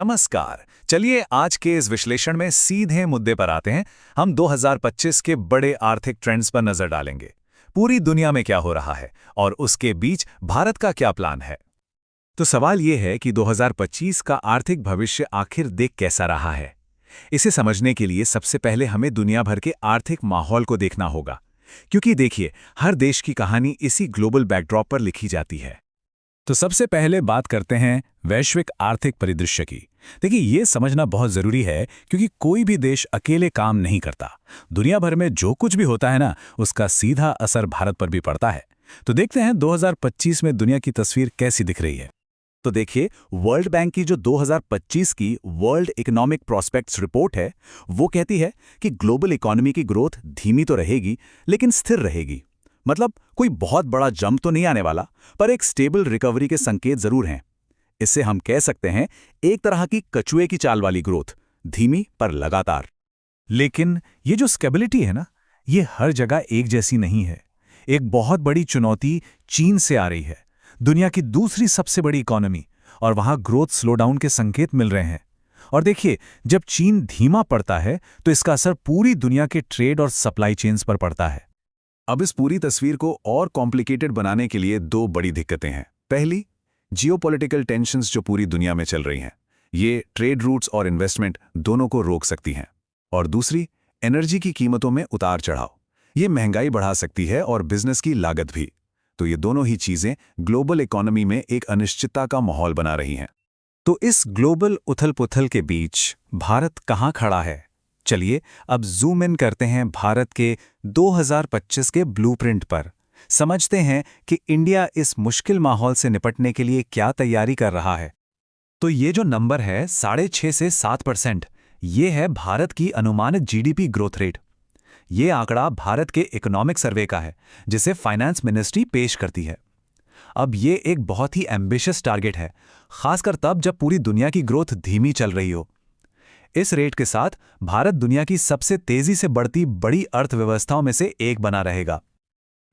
नमस्कार। चलिए आज के इस विश्लेषण में सीधे मुद्दे पर आते हैं। हम 2025 के बड़े आर्थिक ट्रेंड्स पर नजर डालेंगे। पूरी दुनिया में क्या हो रहा है और उसके बीच भारत का क्या प्लान है। तो सवाल ये है कि 2025 का आर्थिक भविष्य आखिर देख कैसा रहा है। इसे समझने के लिए सबसे पहले हमें दुनिया भर के आर्थिक माहौल को देखना होगा, क्योंकि देखिए, हर देश की कहानी इसी ग्लोबल बैकड्रॉप पर लिखी जाती है। तो सबसे पहले बात करते हैं वैश्विक आर्थिक परिदृश्य की। देखिए, ये समझना बहुत जरूरी है, क्योंकि कोई भी देश अकेले काम नहीं करता। दुनिया भर में जो कुछ भी होता है ना, उसका सीधा असर भारत पर भी पड़ता है। तो देखते हैं 2025 में दुनिया की तस्वीर कैसी दिख रही है। तो देखिए, वर्ल्ड बैंक की जो 2025 की वर्ल्ड इकोनॉमिक प्रोस्पेक्ट्स रिपोर्ट है, वो कहती है कि ग्लोबल इकोनॉमी की ग्रोथ धीमी तो रहेगी, लेकिन स्थिर रहेगी। मतलब कोई बहुत बड़ा जंप तो नहीं आने वाला, पर एक स्टेबल रिकवरी के संकेत जरूर हैं। इससे हम कह सकते हैं, एक तरह की कछुए की चाल वाली ग्रोथ, धीमी पर लगातार। लेकिन ये जो स्टेबिलिटी है ना, ये हर जगह एक जैसी नहीं है। एक बहुत बड़ी चुनौती चीन से आ रही है, दुनिया की दूसरी सबसे बड़ी इकोनॉमी, और वहां ग्रोथ स्लोडाउन के संकेत मिल रहे हैं। और देखिए, जब चीन धीमा पड़ता है तो इसका असर पूरी दुनिया के ट्रेड और सप्लाई चेन्स पर पड़ता है। अब इस पूरी तस्वीर को और कॉम्प्लिकेटेड बनाने के लिए दो बड़ी दिक्कतें हैं। पहली, जियोपॉलिटिकल टेंशन्स जो पूरी दुनिया में चल रही हैं। ये ट्रेड रूट्स और इन्वेस्टमेंट दोनों को रोक सकती हैं। और दूसरी, एनर्जी की कीमतों में उतार चढ़ाव। ये महंगाई बढ़ा सकती है और बिजनेस की लागत भी। तो ये दोनों ही चीजें ग्लोबल इकोनॉमी में एक अनिश्चितता का माहौल बना रही हैं। तो इस ग्लोबल उथल-पुथल के बीच भारत कहाँ खड़ा है? चलिए अब जूम इन करते हैं भारत के 2025 के ब्लूप्रिंट पर। समझते हैं कि इंडिया इस मुश्किल माहौल से निपटने के लिए क्या तैयारी कर रहा है। तो ये जो नंबर है 6.5 से 7%, ये है भारत की अनुमानित जीडीपी ग्रोथ रेट। ये आंकड़ा भारत के इकोनॉमिक सर्वे का है, जिसे फाइनेंस मिनिस्ट्री पेश करती है। अब ये एक बहुत ही एम्बिशियस टारगेट है, खासकर तब जब पूरी दुनिया की ग्रोथ धीमी चल रही हो। इस रेट के साथ भारत दुनिया की सबसे तेजी से बढ़ती बड़ी अर्थव्यवस्थाओं में से एक बना रहेगा।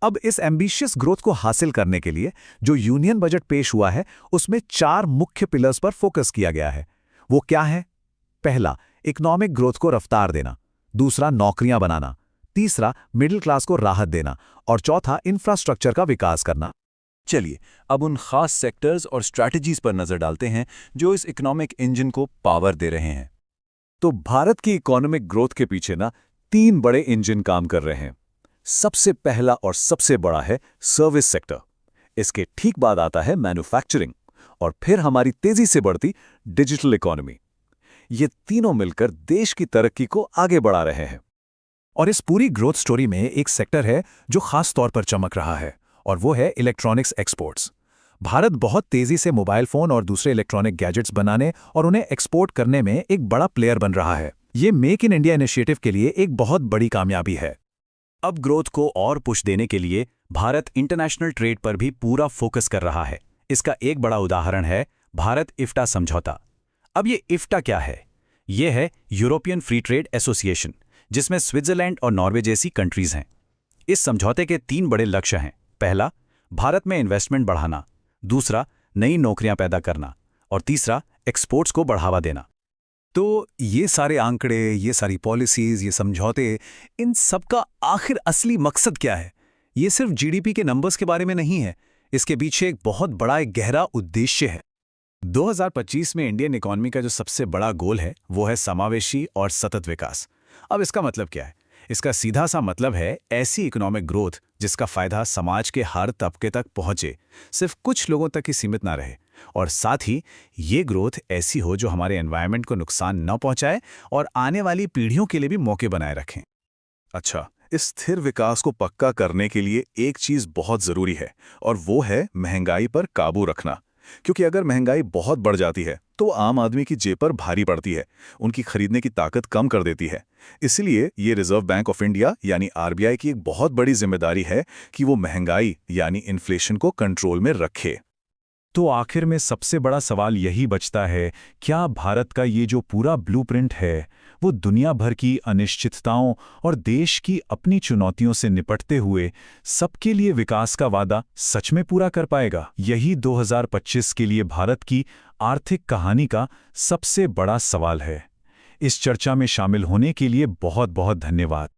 अब इस एम्बिशियस ग्रोथ को हासिल करने के लिए जो यूनियन बजट पेश हुआ है, उसमें 4 मुख्य पिलर्स पर फोकस किया गया है। वो क्या है? पहला, इकोनॉमिक ग्रोथ को रफ्तार देना। दूसरा, नौकरियां बनाना। तीसरा, मिडिल क्लास को राहत देना। और चौथा, इंफ्रास्ट्रक्चर का विकास करना। चलिए अब उन खास सेक्टर्स और स्ट्रैटेजीज पर नजर डालते हैं जो इस इकोनॉमिक इंजन को पावर दे रहे हैं। तो भारत की इकोनॉमिक ग्रोथ के पीछे ना 3 बड़े इंजन काम कर रहे हैं। सबसे पहला और सबसे बड़ा है सर्विस सेक्टर। इसके ठीक बाद आता है मैन्युफैक्चरिंग, और फिर हमारी तेजी से बढ़ती डिजिटल इकोनॉमी। ये तीनों मिलकर देश की तरक्की को आगे बढ़ा रहे हैं। और इस पूरी ग्रोथ स्टोरी में एक सेक्टर है जो खास तौर पर चमक रहा है, और वो है इलेक्ट्रॉनिक्स एक्सपोर्ट्स। भारत बहुत तेजी से मोबाइल फोन और दूसरे इलेक्ट्रॉनिक गैजेट्स बनाने और उन्हें एक्सपोर्ट करने में एक बड़ा प्लेयर बन रहा है। ये मेक इन इंडिया इनिशिएटिव के लिए एक बहुत बड़ी कामयाबी है। अब ग्रोथ को और पुश देने के लिए भारत इंटरनेशनल ट्रेड पर भी पूरा फोकस कर रहा है। इसका एक बड़ा उदाहरण है भारत इफ्टा समझौता। अब ये इफ्टा क्या है? ये है यूरोपियन फ्री ट्रेड एसोसिएशन, जिसमें स्विट्जरलैंड और नॉर्वे जैसी कंट्रीज हैं। इस समझौते के 3 बड़े लक्ष्य हैं। पहला, भारत में इन्वेस्टमेंट बढ़ाना। दूसरा, नई नौकरियां पैदा करना। और तीसरा, एक्सपोर्ट्स को बढ़ावा देना। तो ये सारे आंकड़े, ये सारी पॉलिसीज, ये समझौते, इन सब का आखिर असली मकसद क्या है? ये सिर्फ जीडीपी के नंबर्स के बारे में नहीं है। इसके पीछे एक बहुत बड़ा, एक गहरा उद्देश्य है। 2025 में इंडियन इकोनॉमी का जो सबसे बड़ा गोल है, वो है समावेशी और सतत विकास। अब इसका मतलब क्या है? इसका सीधा सा मतलब है ऐसी इकोनॉमिक ग्रोथ जिसका फायदा समाज के हर तबके तक पहुंचे, सिर्फ कुछ लोगों तक ही सीमित ना रहे। और साथ ही ये ग्रोथ ऐसी हो जो हमारे एनवायरनमेंट को नुकसान न पहुंचाए और आने वाली पीढ़ियों के लिए भी मौके बनाए रखें। अच्छा, इस स्थिर विकास को पक्का करने के लिए एक चीज बहुत जरूरी है, और वो है महंगाई पर काबू रखना। क्योंकि अगर महंगाई बहुत बढ़ जाती है तो आम आदमी की जेब पर भारी पड़ती है, उनकी खरीदने की ताकत कम कर देती है। इसलिए ये रिजर्व बैंक ऑफ इंडिया यानी आरबीआई की एक बहुत बड़ी जिम्मेदारी है कि वो महंगाई यानी इन्फ्लेशन को कंट्रोल में रखे। तो आखिर में सबसे बड़ा सवाल यही बचता है, क्या भारत का ये जो पूरा ब्लूप्रिंट है, वो दुनिया भर की अनिश्चितताओं और देश की अपनी चुनौतियों से निपटते हुए सबके लिए विकास का वादा सच में पूरा कर पाएगा? यही 2025 के लिए भारत की आर्थिक कहानी का सबसे बड़ा सवाल है। इस चर्चा में शामिल होने के लिए बहुत बहुत धन्यवाद।